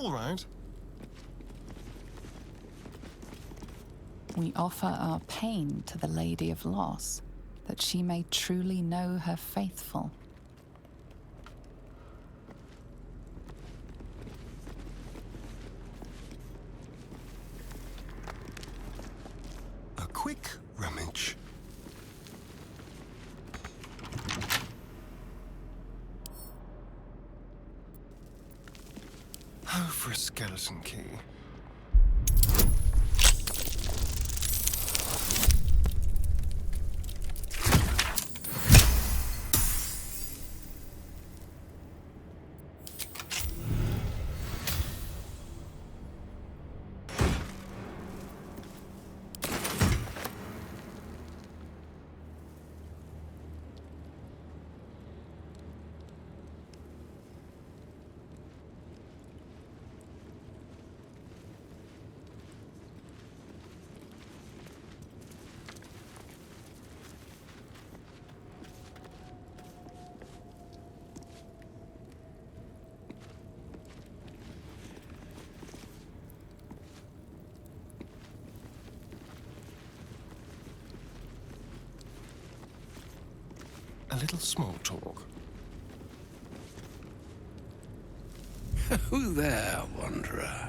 All right. We offer our pain to the Lady of Loss, that she may truly know her faithful. A quick rummage. Oh, for a skeleton key. A little small talk. Who there, wanderer?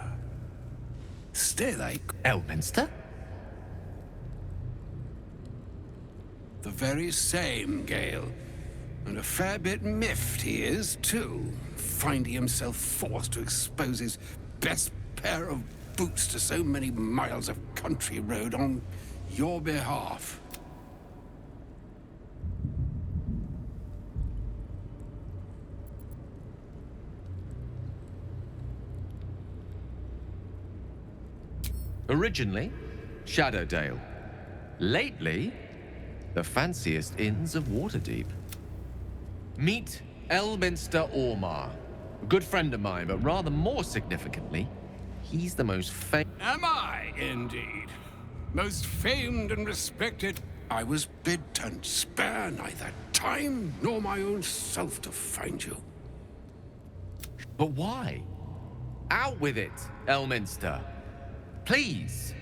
Stay like Elminster? the very same, Gale. And a fair bit miffed he is, too, finding himself forced to expose his best pair of boots to so many miles of country road on your behalf. Originally, Shadowdale. Lately, the fanciest inns of Waterdeep. Meet Elminster Ormar. A good friend of mine, but rather more significantly, he's the most Am I, indeed? Most famed and respected. I was bid to spare neither time nor my own self to find you. But why? Out with it, Elminster. Please.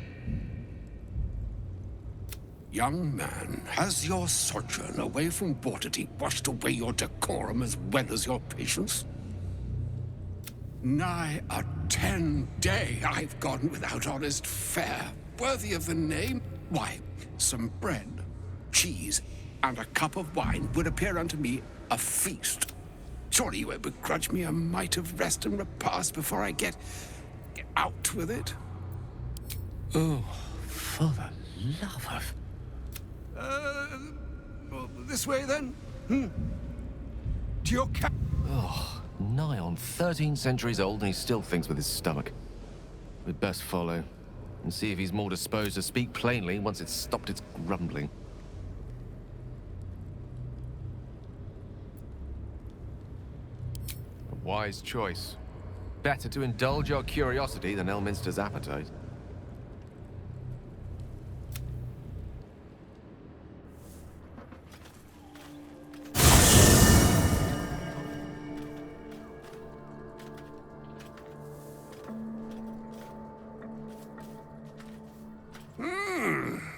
Young man, has your sojourn away from Waterdeep washed away your decorum as well as your patience? Nigh a 10-day I've gone without honest fare, worthy of the name. Why, some bread, cheese, and a cup of wine would appear unto me a feast. Surely you won't begrudge me a mite of rest and repast before I get out with it? Oh, for the love of... This way then? To your ca- Oh, nigh on 13 centuries old and he still thinks with his stomach. We'd best follow and see if he's more disposed to speak plainly once it's stopped its grumbling. A wise choice. Better to indulge your curiosity than Elminster's appetite.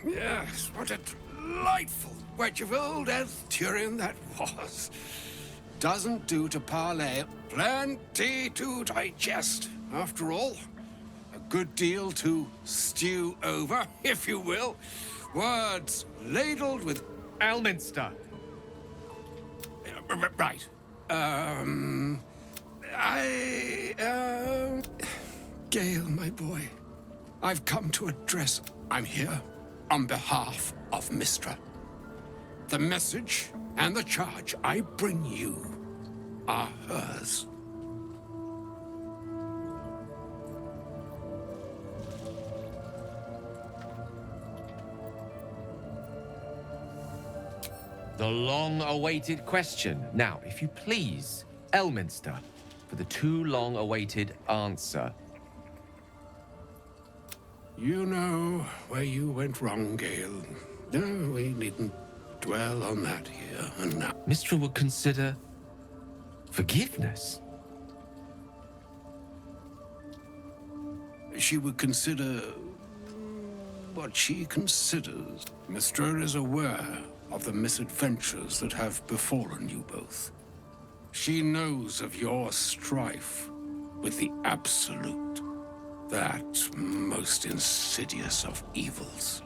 Yes, what a delightful wedge of old Arthurian that was. Doesn't do to parley. Plenty to digest, after all. A good deal to stew over, if you will. Words ladled with... Elminster! Right. Gale, my boy, I've come to address... I'm here on behalf of Mistra. The message and the charge I bring you are hers. The long-awaited question. Now, if you please, Elminster, for the too long-awaited answer. You know where you went wrong, Gale. No, we needn't dwell on that here and now. Mistra would consider forgiveness. she would consider what she considers. Mistra is aware of the misadventures that have befallen you both. She knows of your strife with the Absolute, that most insidious of evils.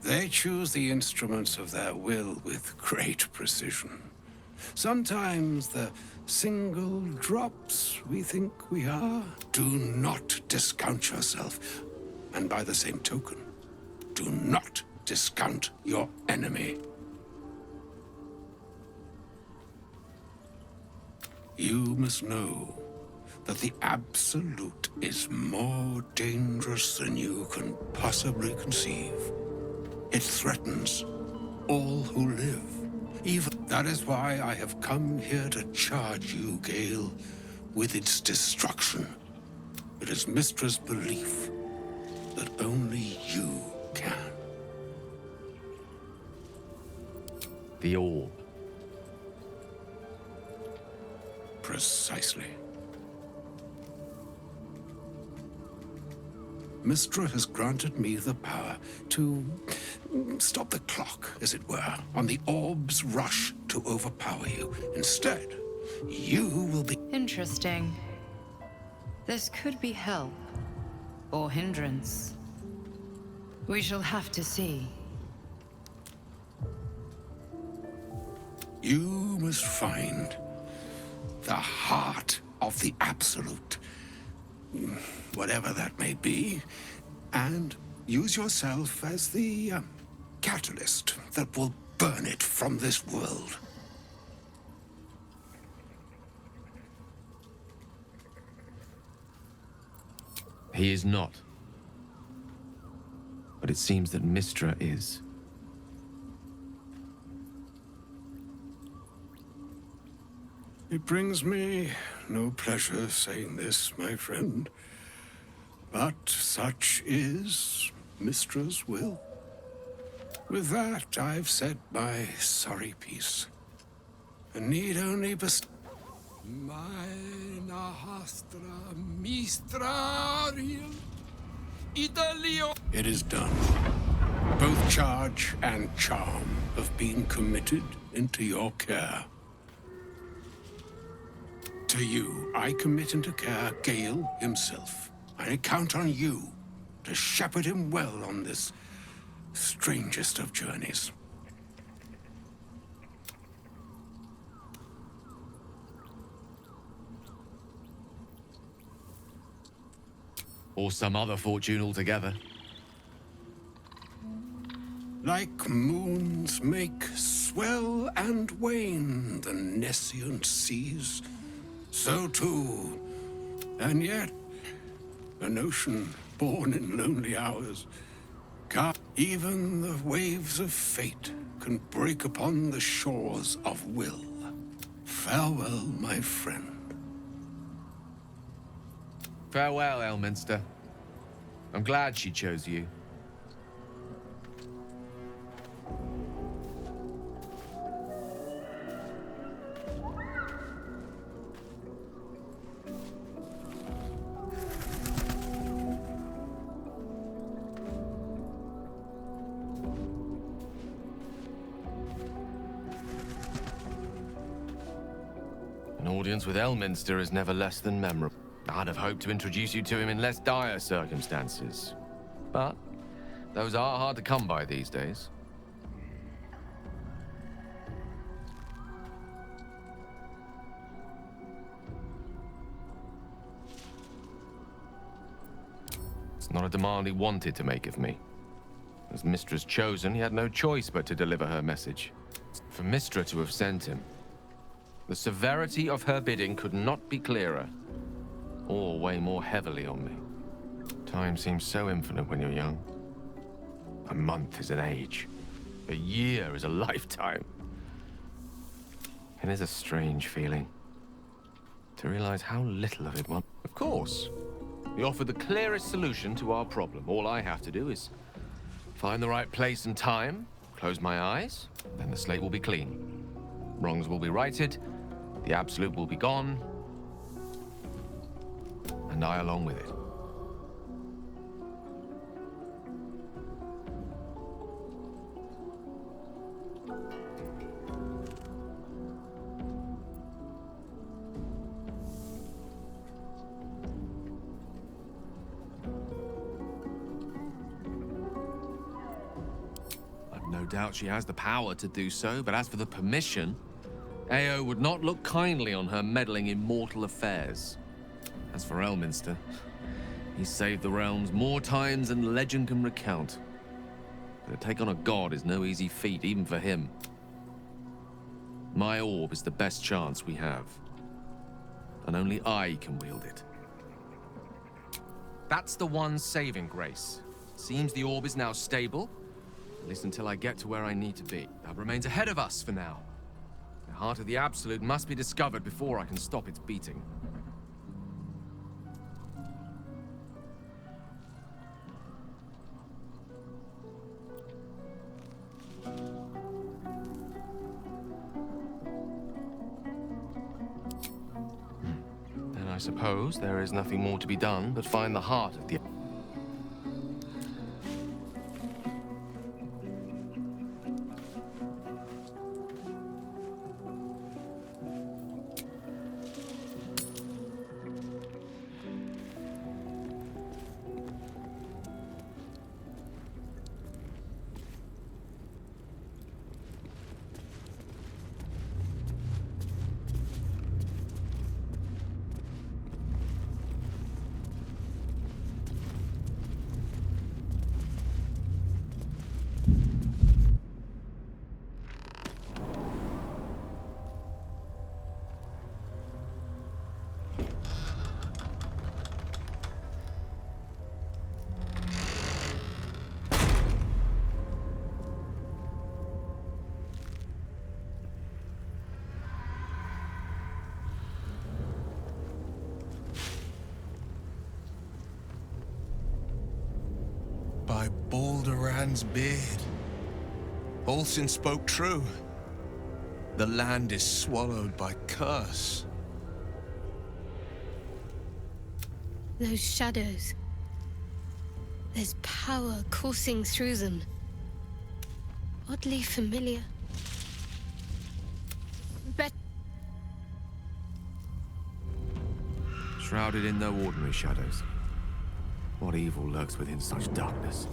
They choose the instruments of their will with great precision. Sometimes the single drops we think we are. Do not discount yourself. And by the same token, do not discount your enemy. You must know that the Absolute is more dangerous than you can possibly conceive. It threatens all who live. Even that is why I have come here to charge you, Gale, with its destruction. It is Mistra's belief that only you can. The orb. Precisely. Mistra has granted me the power to stop the clock, as it were, on the orb's rush to overpower you. Instead, you will be... Interesting. This could be help, or hindrance. We shall have to see. You must find the heart of the Absolute, whatever that may be, and use yourself as the catalyst that will burn it from this world. He is not. But it seems that Mistra is. It brings me no pleasure saying this, my friend, but such is Mistra's will. With that, I've said my sorry piece, and need only bestow... Meine Hastra Mistrarium Italio. It is done. Both charge and charm have been committed into your care. To you, I commit into care Gale himself. I count on you to shepherd him well on this strangest of journeys. Or some other fortune altogether. Like moons make swell and wane the nescient seas, so too, and yet, an ocean born in lonely hours, even the waves of fate can break upon the shores of will. Farewell, my friend. Farewell, Elminster. I'm glad she chose you. An audience with Elminster is never less than memorable. I'd have hoped to introduce you to him in less dire circumstances. But those are hard to come by these days. It's not a demand he wanted to make of me. As Mistra's chosen, he had no choice but to deliver her message. For Mistra to have sent him, the severity of her bidding could not be clearer, or weigh more heavily on me. Time seems so infinite when you're young. A month is an age. A year is a lifetime. It is a strange feeling. to realize how little of it was. Of course. We offer the clearest solution to our problem. All I have to do is find the right place and time, close my eyes, then the slate will be clean. Wrongs will be righted, the absolute will be gone, and I along with it. No doubt she has the power to do so, but as for the permission, Ao would not look kindly on her meddling in mortal affairs. As for Elminster, he saved the realms more times than legend can recount. But to take on a god is no easy feat, even for him. My orb is the best chance we have, and only I can wield it. That's the one saving grace. Seems the orb is now stable, at least until I get to where I need to be. That remains ahead of us for now. The heart of the Absolute must be discovered before I can stop its beating. Then I suppose there is nothing more to be done but find the heart of the... By Balduran's beard. Olsen spoke true. The land is swallowed by curse. Those shadows. There's power coursing through them. Oddly familiar. Shrouded in no ordinary shadows. What evil lurks within such darkness?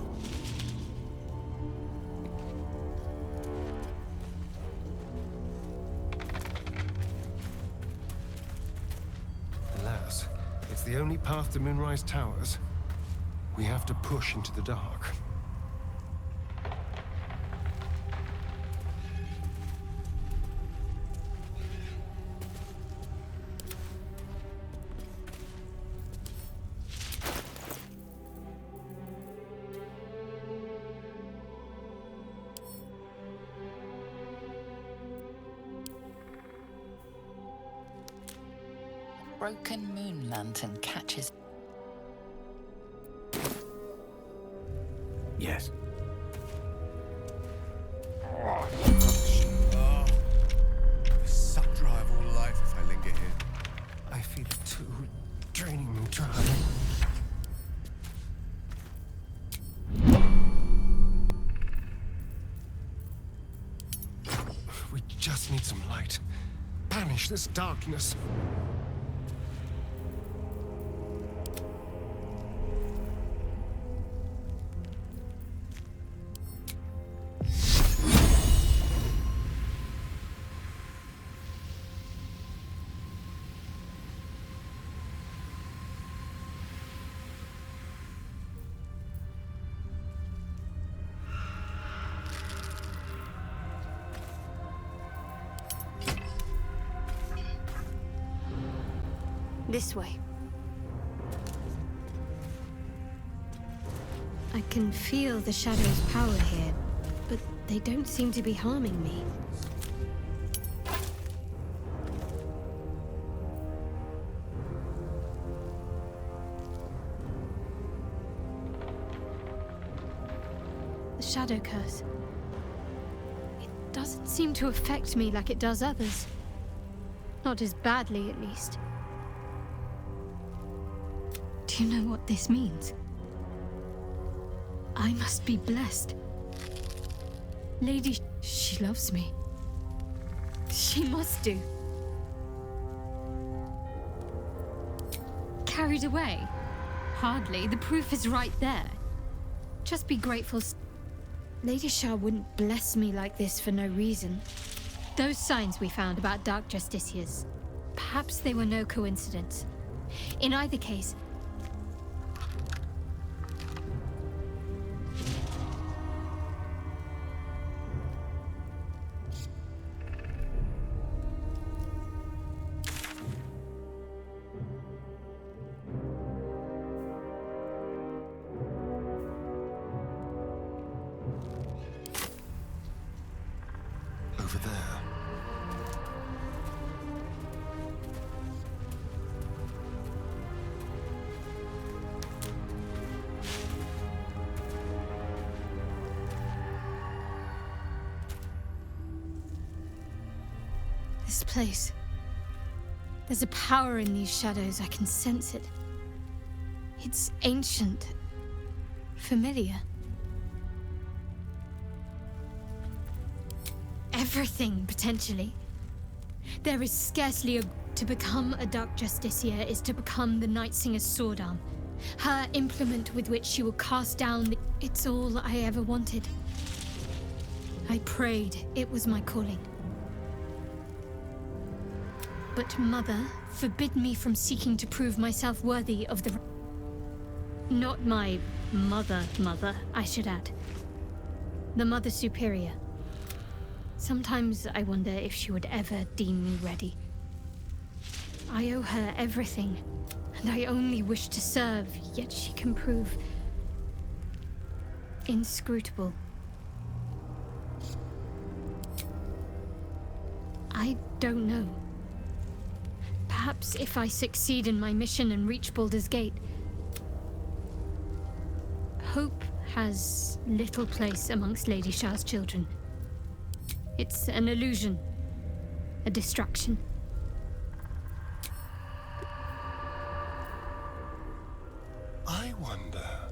Alas, it's the only path to Moonrise Towers. We have to push into the dark. Broken moon lantern catches. Yes. The suck dry of all life if I linger here. I feel it too, draining me dry. We just need some light. Banish this darkness. This way. I can feel the shadow's power here, but they don't seem to be harming me. shadow curse. It doesn't seem to affect me like it does others. Not as badly, at least. Do you know what this means? I must be blessed. Lady, she loves me. She must do. Carried away? Hardly. The proof is right there. Just be grateful. Lady Shah wouldn't bless me like this for no reason. Those signs we found about Dark Justiciars, perhaps they were no coincidence. In either case, Over there. this place. There's a power in these shadows, I can sense it. It's ancient, familiar. Everything, potentially. There is scarcely a... To become a Dark Justiciar is to become the Night Singer's sword arm. Her implement with which she will cast down the... It's all I ever wanted. I prayed it was my calling. But Mother forbid me from seeking to prove myself worthy of the... Not my mother, I should add. The Mother Superior. Sometimes I wonder if she would ever deem me ready. I owe her everything, and I only wish to serve, yet she can prove inscrutable. I don't know. Perhaps if I succeed in my mission and reach Baldur's Gate, hope has little place amongst Lady Shah's children. It's an illusion, a distraction. I wonder.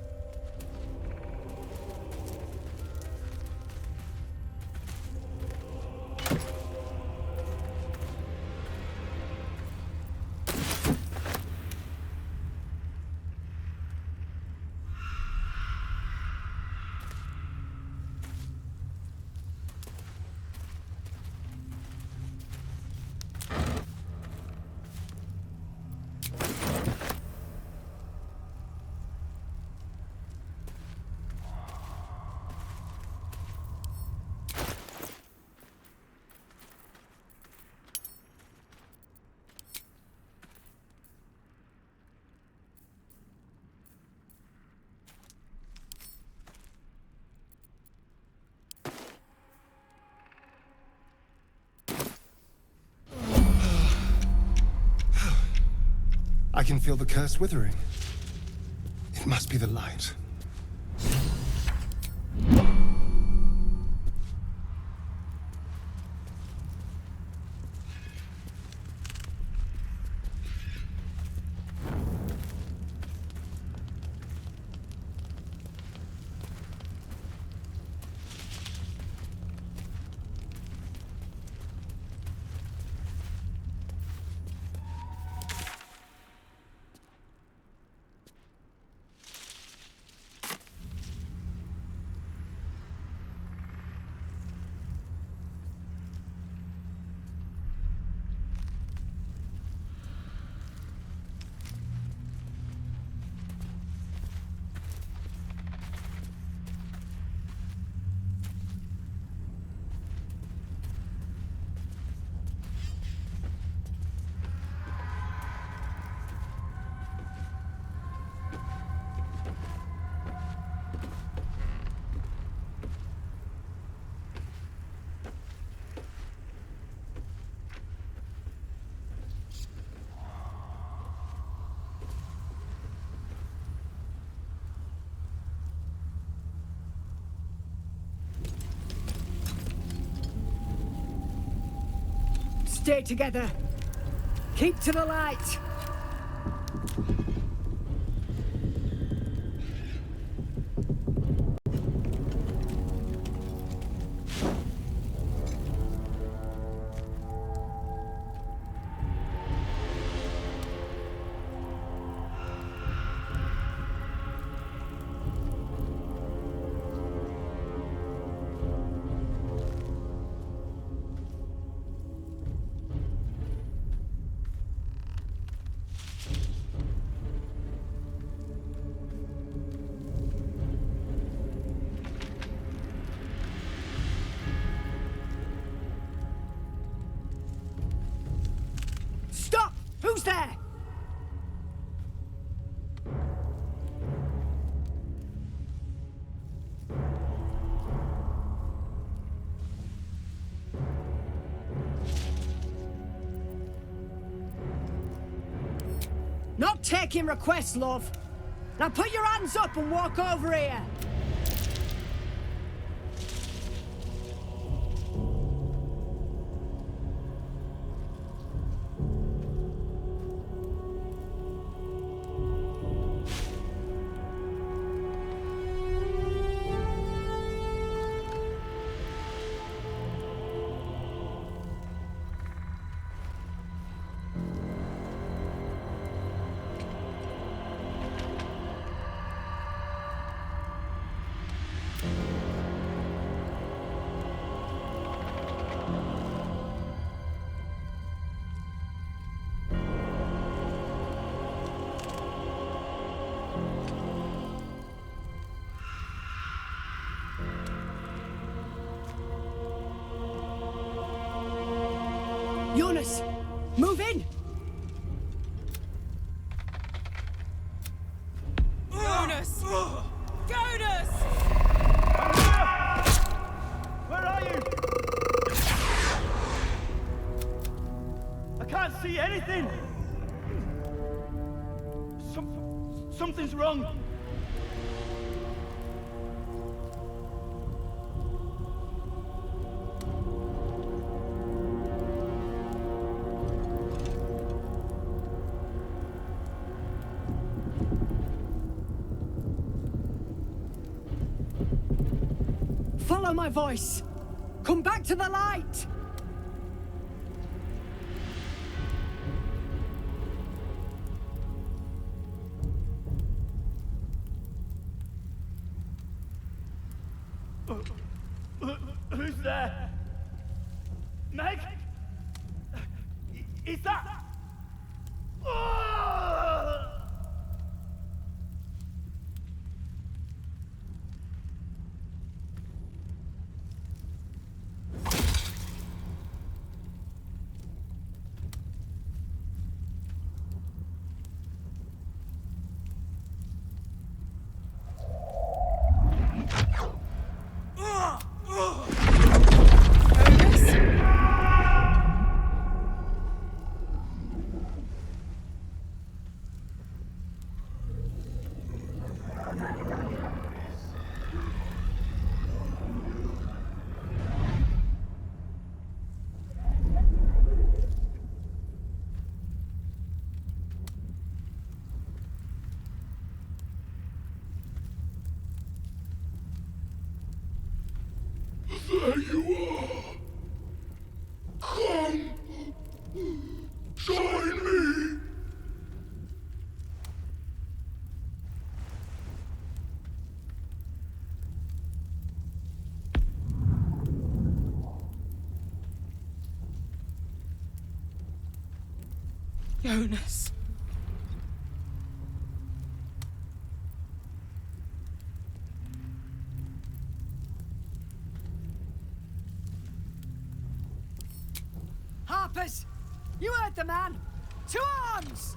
I can feel the curse withering. It must be the light. stay together. Keep to the light. Stop! Who's there? Not taking requests, love. Now put your hands up and walk over here. Jonas, move in! Jonas! Jonas! Where are you? I can't see anything. Something's wrong. Follow my voice. Come back to the light. Who's there? Meg? Is that... There you are. Come. Join me. Jonas. Harpers! You heard the man! To arms!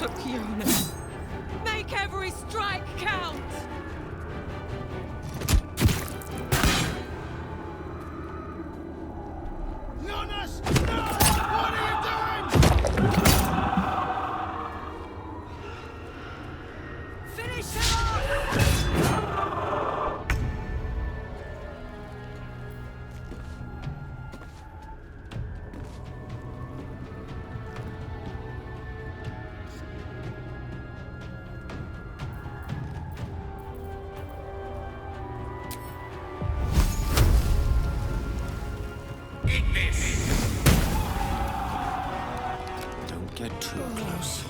took Jonas. Make every strike count! Jonas! No! What are you doing? Finish him off! Don't get too close.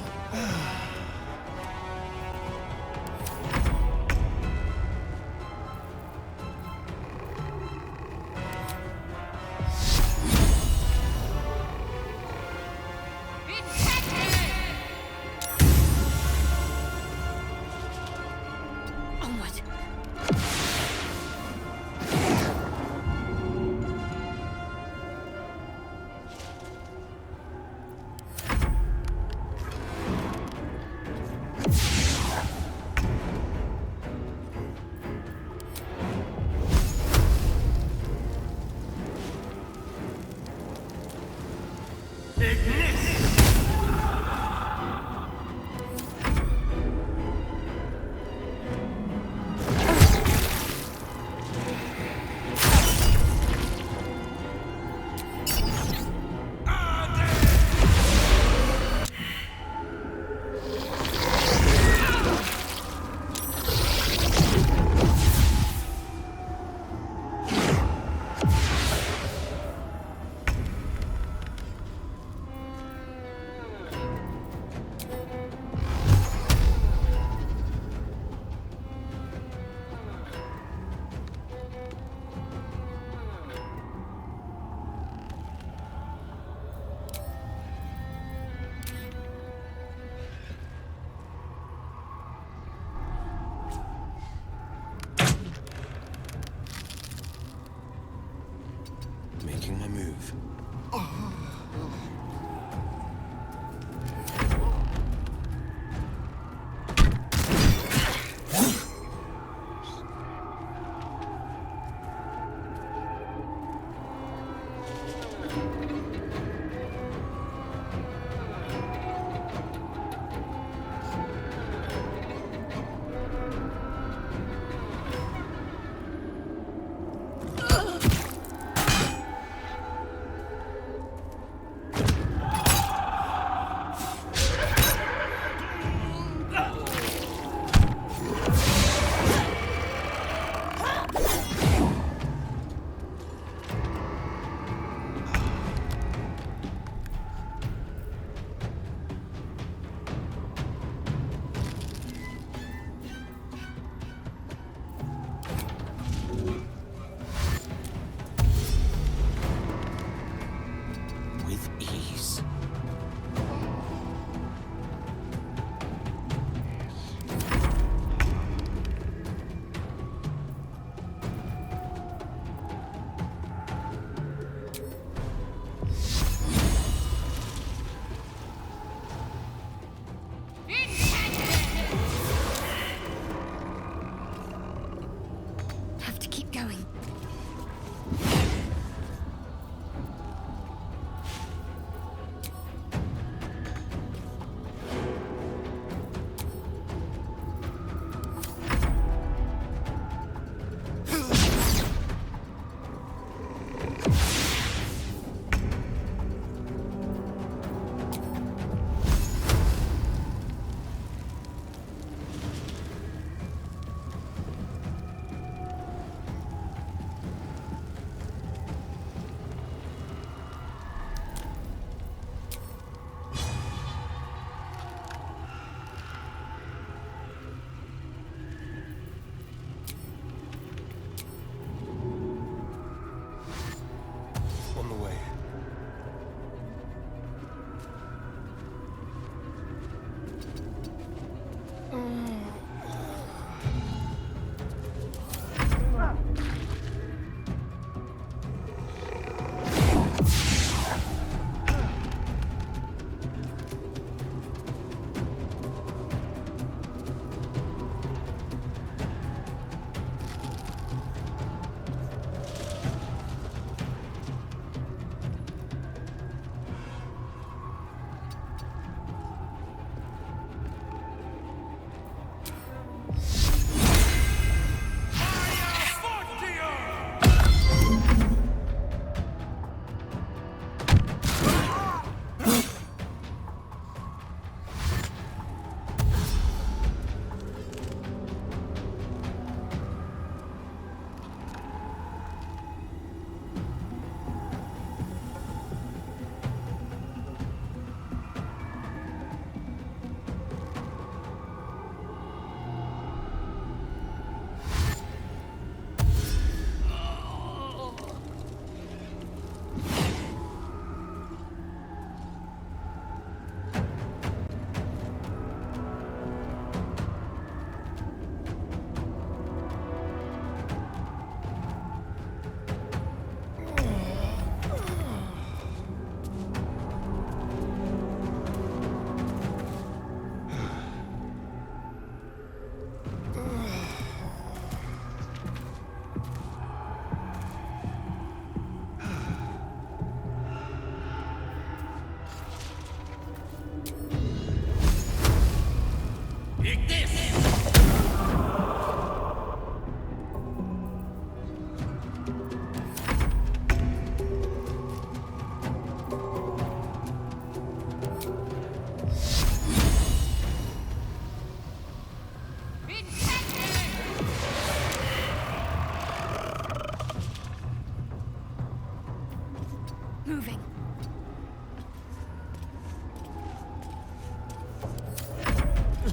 Moving.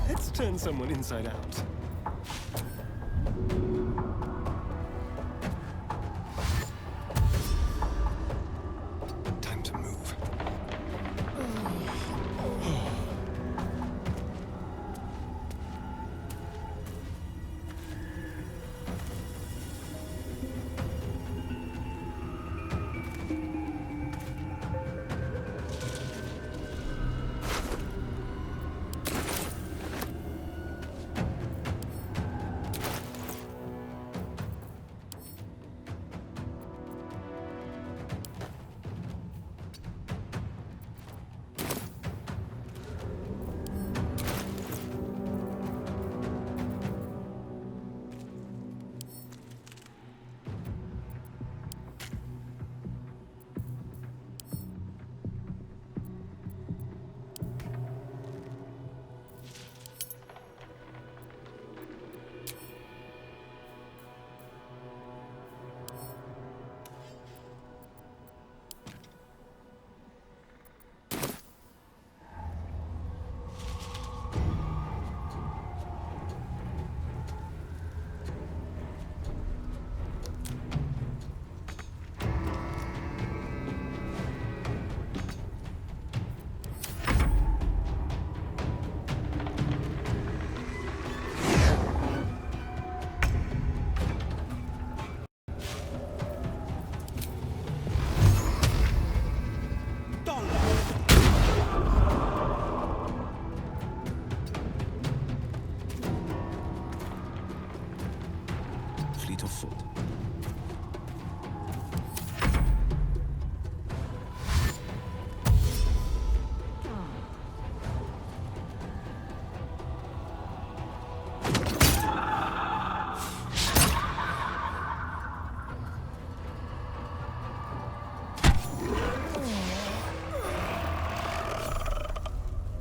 Let's turn someone inside out. Time to move. Fleet of foot.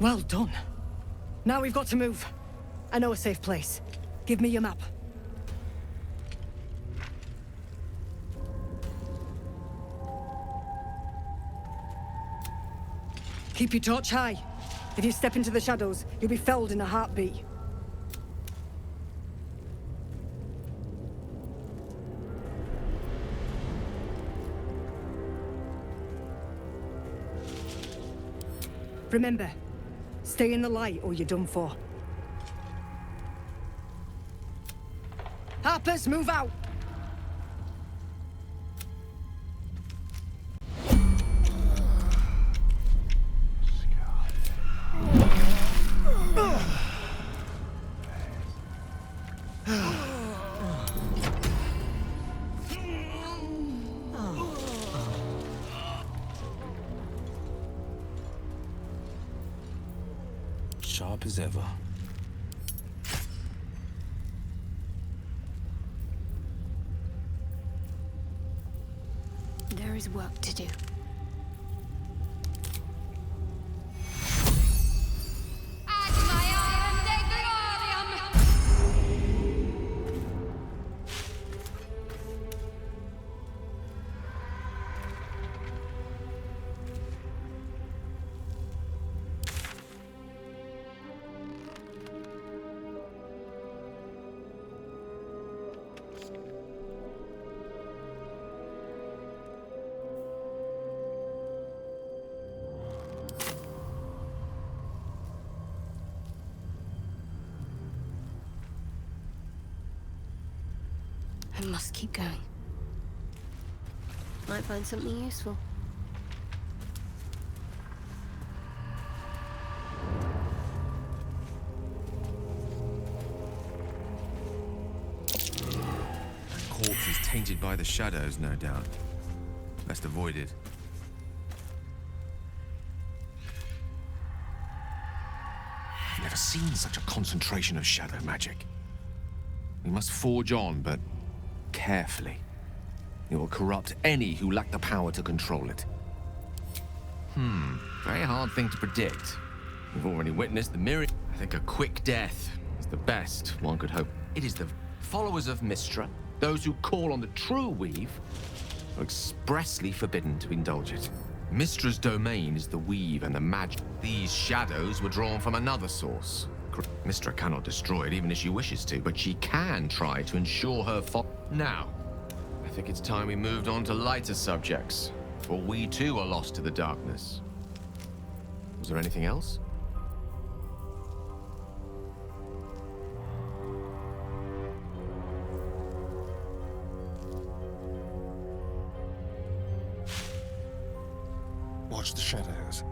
Well done. Now we've got to move. I know a safe place. Give me your map. Keep your torch high. If you step into the shadows, you'll be felled in a heartbeat. Remember, stay in the light or you're done for. Harpers, move out! Sharp as ever. There is work to do. I must keep going. Might find something useful. That corpse is tainted by the shadows, no doubt. Best avoid it. I've never seen such a concentration of shadow magic. We must forge on, but carefully. It will corrupt any who lack the power to control it. Very hard thing to predict. We've already witnessed the myriad. I think a quick death is the best one could hope. It is the followers of Mystra, those who call on the true weave, are expressly forbidden to indulge it. Mystra's domain is the weave and the magic. These shadows were drawn from another source. Mystra cannot destroy it even if she wishes to, but she can try to ensure her Now, I think it's time we moved on to lighter subjects, for we too are lost to the darkness. Was there anything else? Watch the shadows.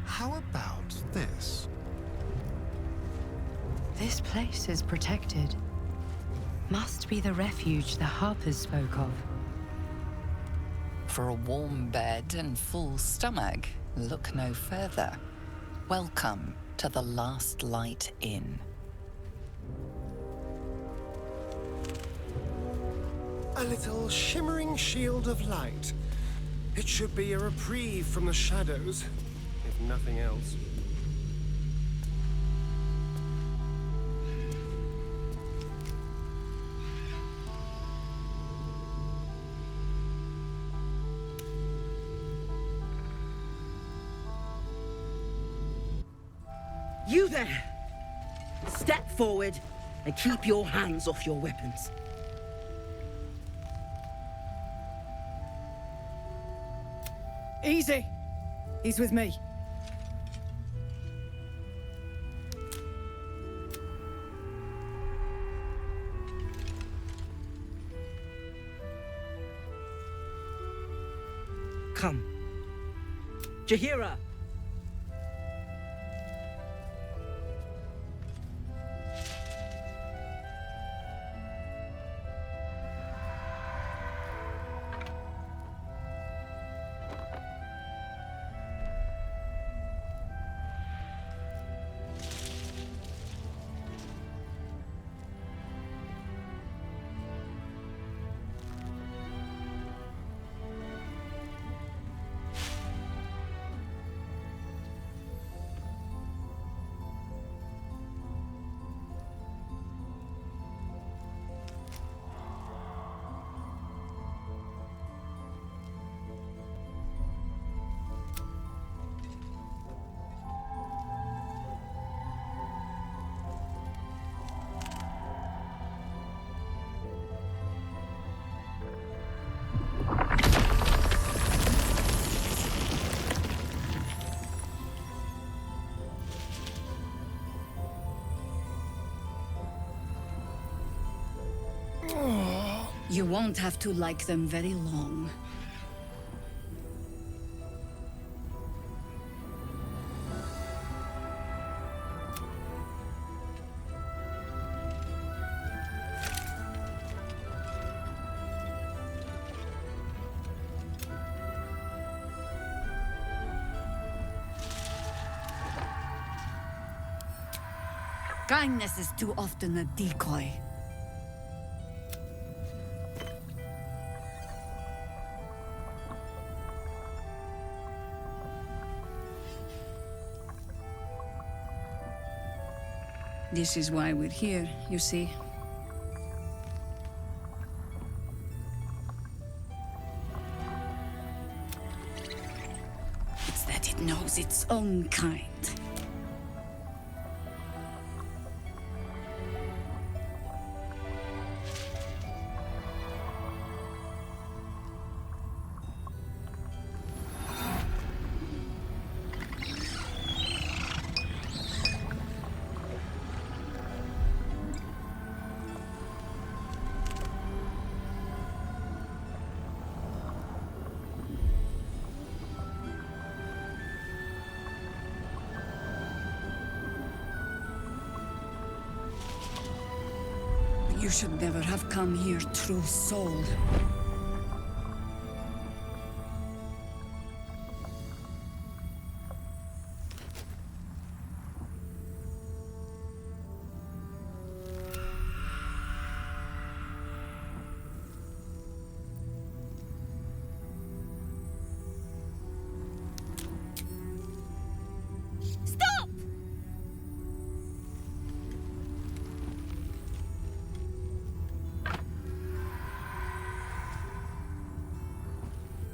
How about this? This place is protected. Must be the refuge the Harpers spoke of. For a warm bed and full stomach, look no further. Welcome to the Last Light Inn. A little shimmering shield of light. It should be a reprieve from the shadows, if nothing else. You there! Step forward and keep your hands off your weapons. Easy. He's with me. Come. Jahira! You won't have to like them very long. Kindness is too often a decoy. This is why we're here, you see. It's that it knows its own kind. You should never have come here, true soul.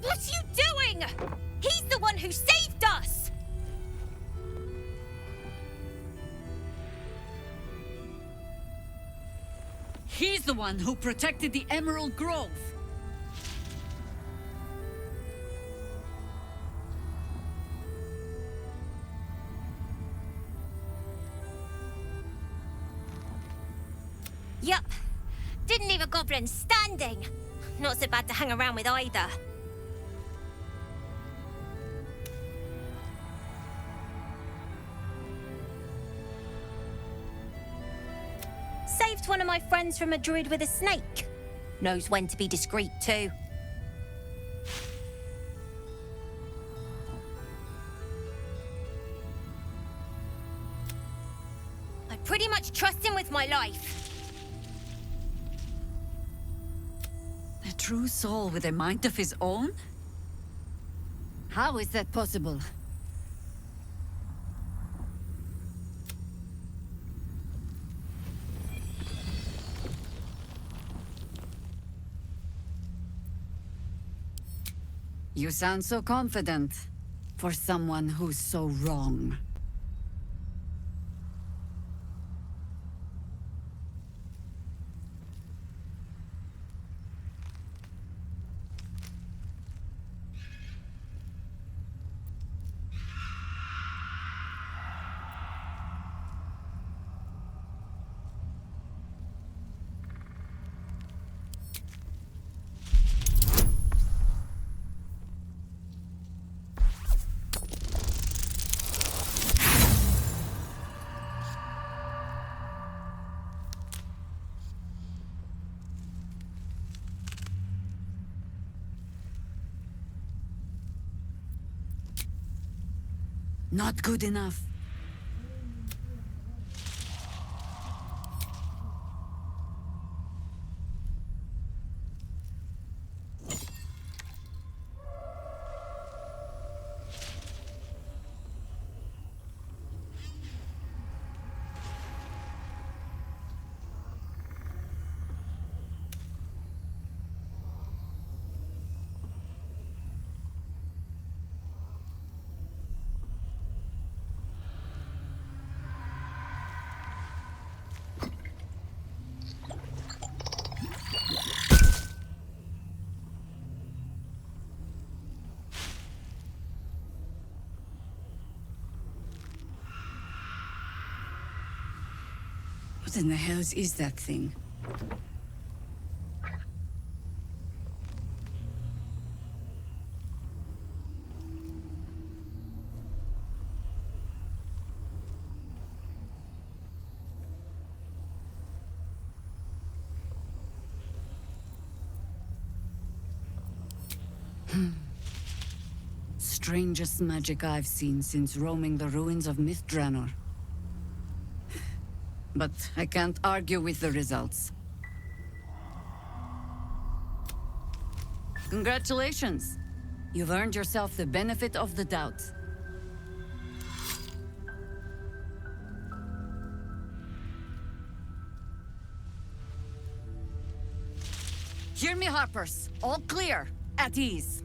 What are you doing? He's the one who saved us! He's the one who protected the Emerald Grove. Yup. Didn't leave a goblin standing. Not so bad to hang around with either. Saved one of my friends from a druid with a snake. Knows when to be discreet too. I pretty much trust him with my life. A true soul with a mind of his own? How is that possible? You sound so confident for someone who's so wrong. Not good enough. What in the hells is that thing? Strangest magic I've seen since roaming the ruins of Mythdraenor. But I can't argue with the results. Congratulations! You've earned yourself the benefit of the doubt. Hear me, Harpers. All clear. At ease.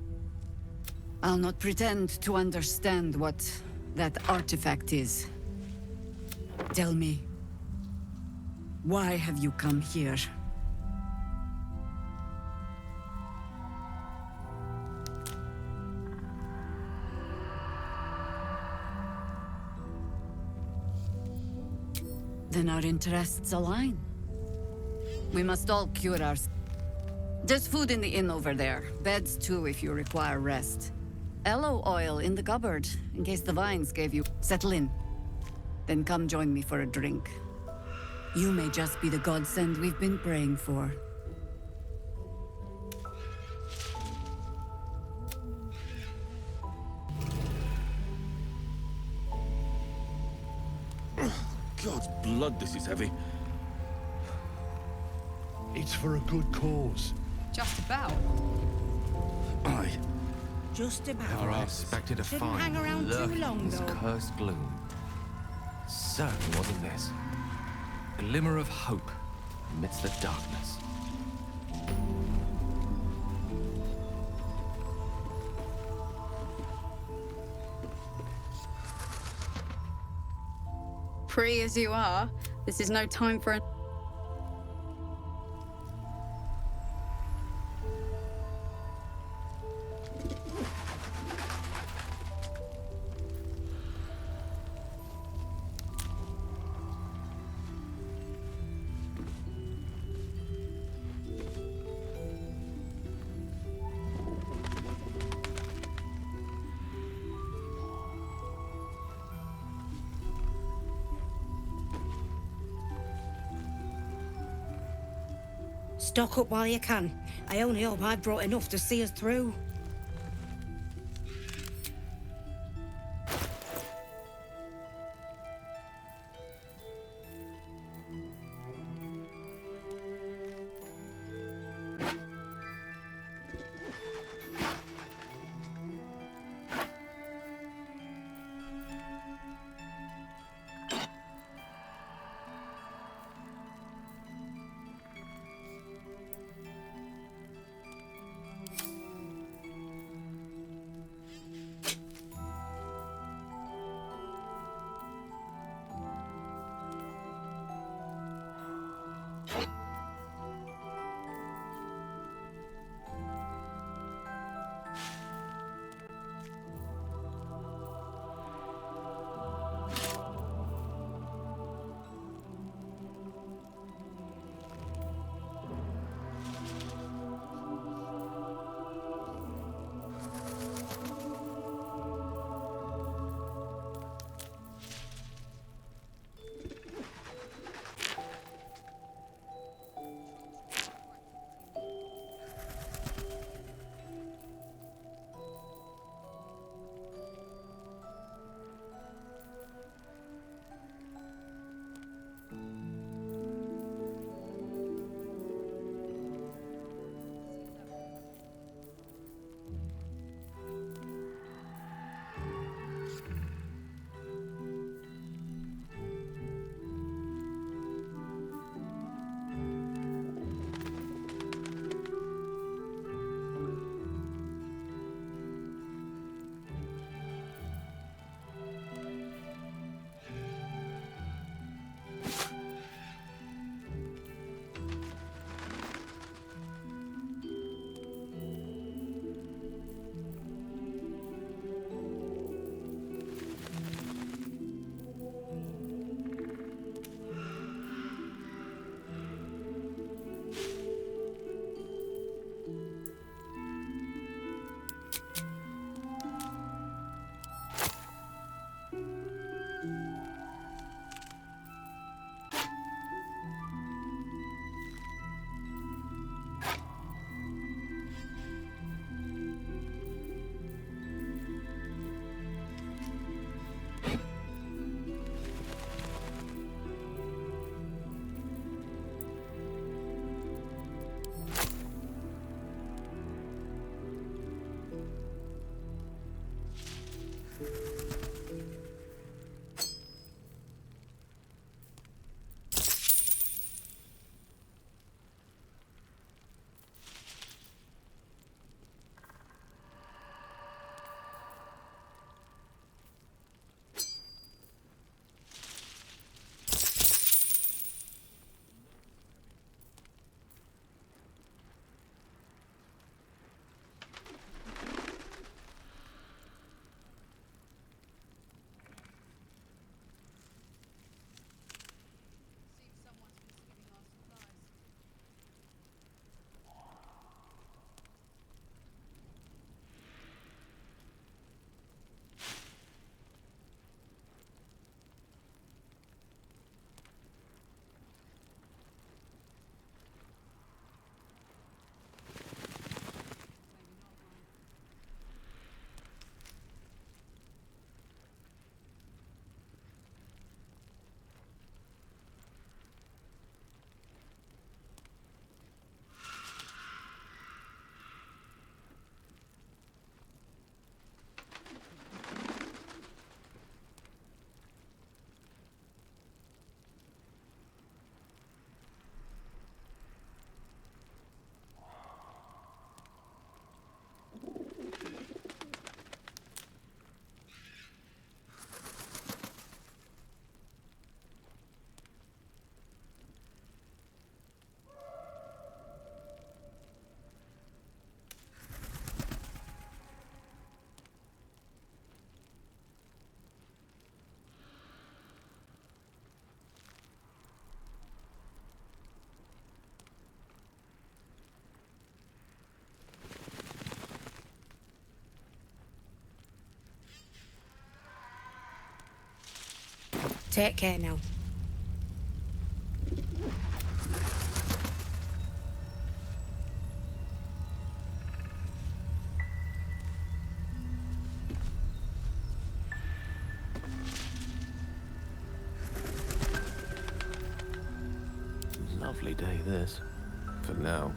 I'll not pretend to understand what that artifact is. Tell me, why have you come here? Then our interests align. We must all cure ours. There's food in the inn over there. Beds too if you require rest. Aloe oil in the cupboard, in case the vines gave you... Settle in. Then come join me for a drink. You may just be the godsend we've been praying for. God's blood, this is heavy. It's for a good cause. Just about. Aye. Just about. I expected to Shouldn't find hang around too long, this though. cursed gloom. Certain wasn't this. Glimmer of hope amidst the darkness. Free as you are, this is no time for a... Stock up while you can. I only hope I've brought enough to see us through. Take care now. Lovely day, this. For now.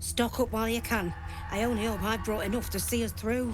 Stock up while you can. I only hope I've brought enough to see us through.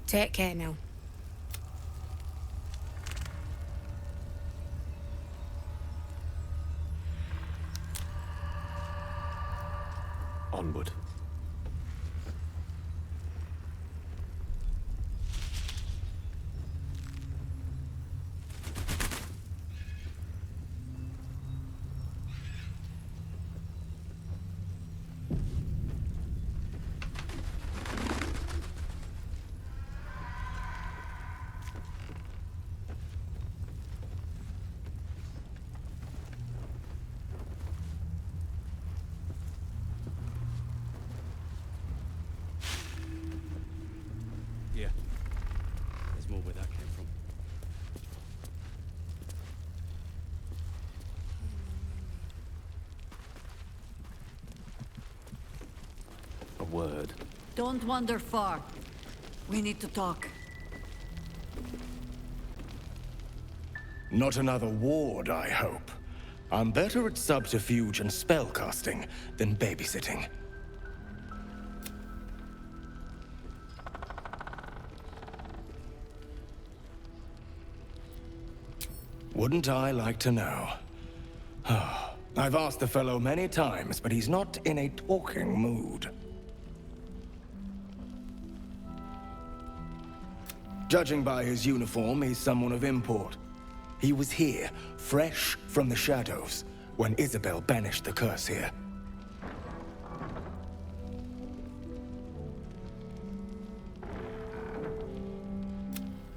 Take care now. Onward. where that came from. A word. Don't wander far. We need to talk. Not another ward, I hope. I'm better at subterfuge and spellcasting than babysitting. Wouldn't I like to know? I've asked the fellow many times, but he's not in a talking mood. Judging by his uniform, he's someone of import. He was here, fresh from the shadows, when Isabel banished the curse here.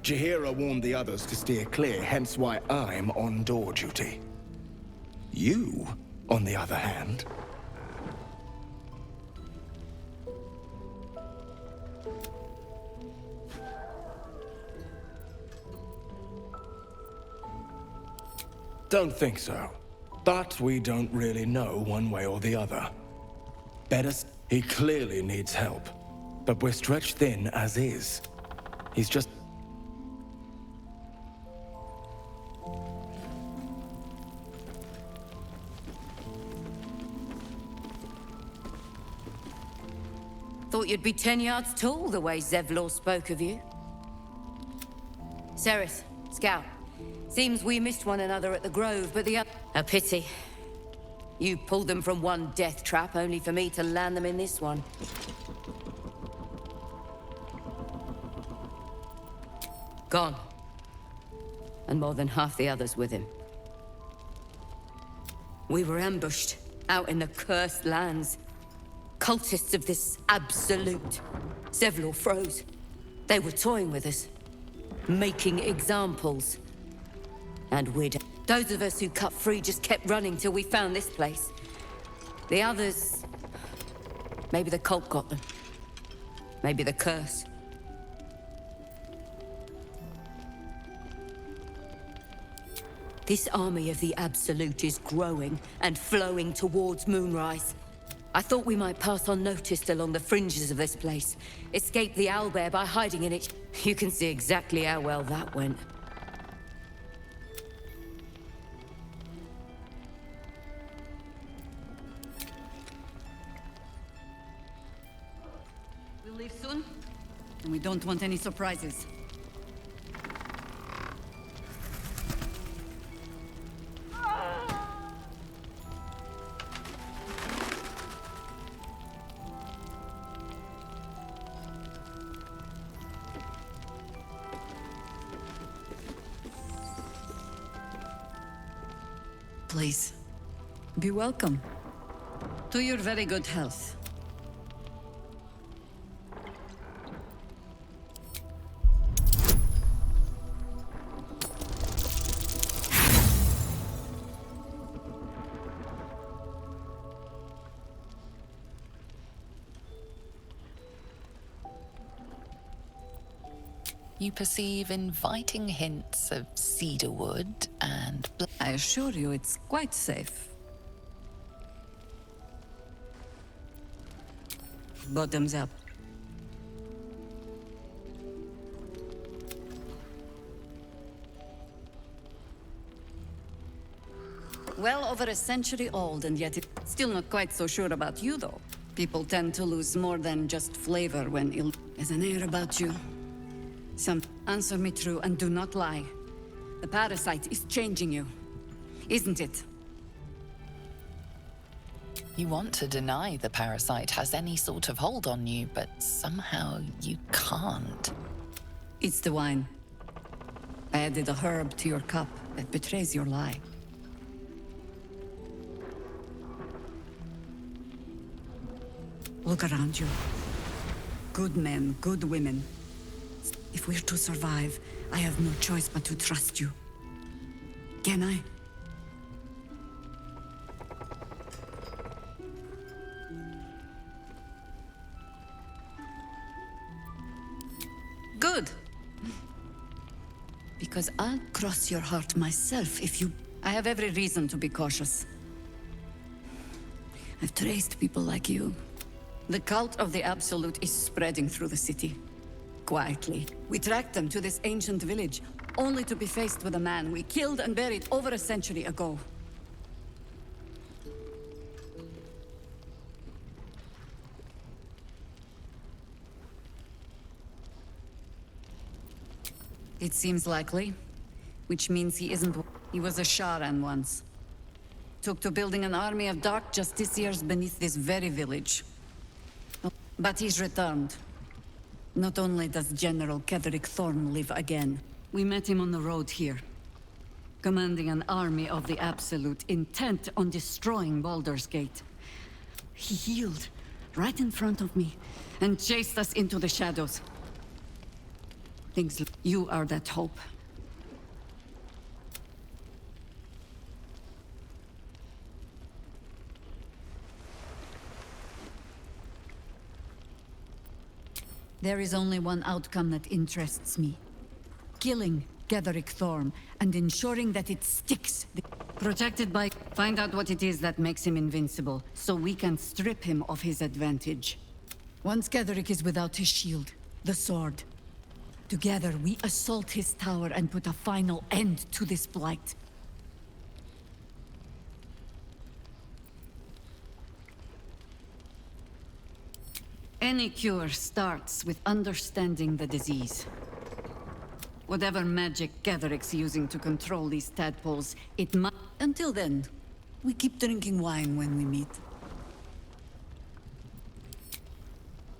Jaheira warned the others to steer clear, hence why I'm on door duty. You, on the other hand... Don't think so. But we don't really know one way or the other. He clearly needs help. But we're stretched thin as is. He's just... Thought you'd be 10 yards tall the way Zevlor spoke of you. Cerith, Scout. Seems we missed one another at the Grove, but the other... A pity. You pulled them from one death trap, only for me to land them in this one. Gone. And more than half the others with him. We were ambushed, out in the cursed lands. Cultists of this absolute. Zevlor froze. They were toying with us. Making examples. And those of us who cut free just kept running till we found this place. The others... Maybe the cult got them. Maybe the curse. This army of the Absolute is growing and flowing towards Moonrise. I thought we might pass unnoticed along the fringes of this place. Escape the owlbear by hiding in it. You can see exactly how well that went. We'll leave soon, and we don't want any surprises. Please, be welcome. To your very good health. You perceive inviting hints of cedarwood and... I assure you it's quite safe. Bottoms up. Well over a century old, and yet it's still not quite so sure about you, though. People tend to lose more than just flavor when ill... There's an air about you. Answer me true and do not lie. The parasite is changing you, isn't it? You want to deny the parasite has any sort of hold on you, but somehow you can't. It's the wine. I added a herb to your cup that betrays your lie. Look around you. Good men, good women. If we're to survive, I have no choice but to trust you. Can I? Good. Because I'll cross your heart myself if you... I have every reason to be cautious. I've traced people like you. The cult of the Absolute is spreading through the city. Quietly. We tracked them to this ancient village, only to be faced with a man we killed and buried over a century ago. It seems likely, which means he isn't... He was a Sharan once. Took to building an army of dark justiciars beneath this very village. But he's returned. Not only does General Ketherick Thorn live again. We met him on the road here. Commanding an army of the Absolute, intent on destroying Baldurs Gate. He healed, right in front of me, and chased us into the shadows. You are that hope. There is only one outcome that interests me. Killing Ketherick Thorn and ensuring that it sticks. Protected by... Find out what it is that makes him invincible, so we can strip him of his advantage. Once Ketherick is without his shield, the sword. Together, we assault his tower and put a final end to this blight. Any cure starts with understanding the disease. Whatever magic Ketherick's using to control these tadpoles, it might... Until then, we keep drinking wine when we meet.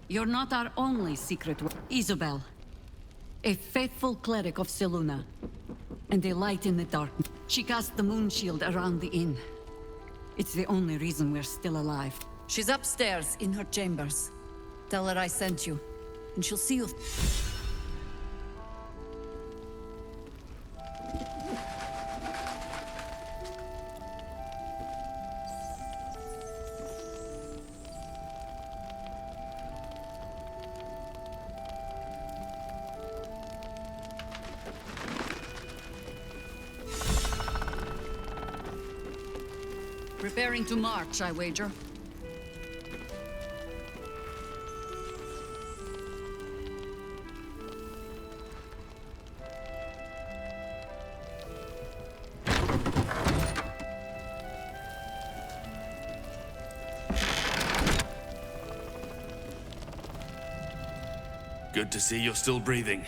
You're not our only secret... Isobel. A faithful cleric of Selûne, and a light in the darkness. She cast the moon shield around the inn. It's the only reason we're still alive. She's upstairs in her chambers. Tell her I sent you, and she'll see you. Preparing to march, I wager. Good to see you're still breathing.